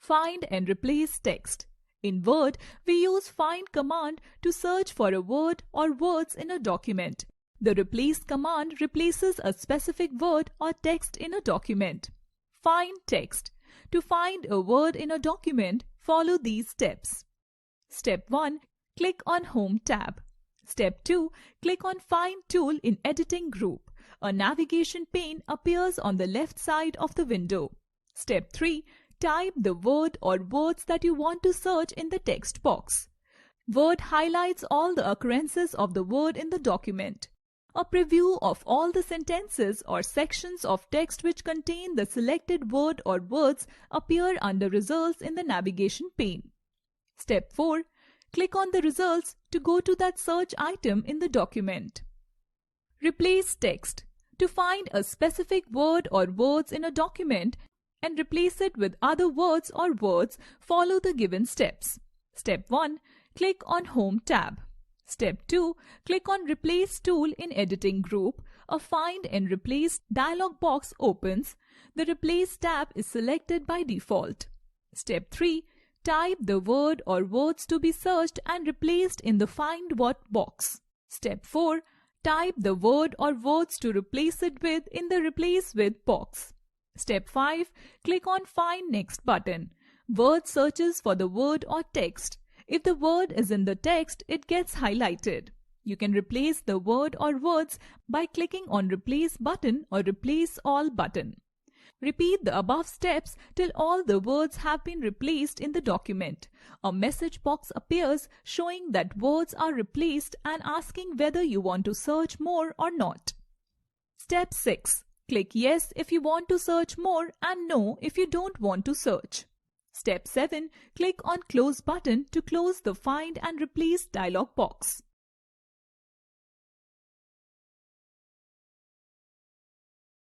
Find and replace text. In Word, we use Find command to search for a word or words in a document. The Replace command replaces a specific word or text in a document. Find text. To find a word in a document, follow these steps. Step 1. Click on Home tab. Step 2. Click on Find tool in Editing group. A navigation pane appears on the left side of the window. Step 3. Type the word or words that you want to search in the text box. Word highlights all the occurrences of the word in the document. A preview of all the sentences or sections of text which contain the selected word or words appear under Results in the navigation pane. Step 4. Click on the results to go to that search item in the document. Replace text. To find a specific word or words in a document and replace it with other words or words, follow the given steps. Step 1. Click on Home tab. Step 2. Click on Replace tool in Editing group. A Find and Replace dialog box opens. The Replace tab is selected by default. Step 3. Type the word or words to be searched and replaced in the Find What box. Step 4. Type the word or words to replace it with in the Replace With box. Step 5. Click on Find Next button. Word searches for the word or text. If the word is in the text, it gets highlighted. You can replace the word or words by clicking on Replace button or Replace All button. Repeat the above steps till all the words have been replaced in the document. A message box appears showing that words are replaced and asking whether you want to search more or not. Step 6. Click Yes if you want to search more and No if you don't want to search. Step 7. Click on Close button to close the Find and Replace dialog box.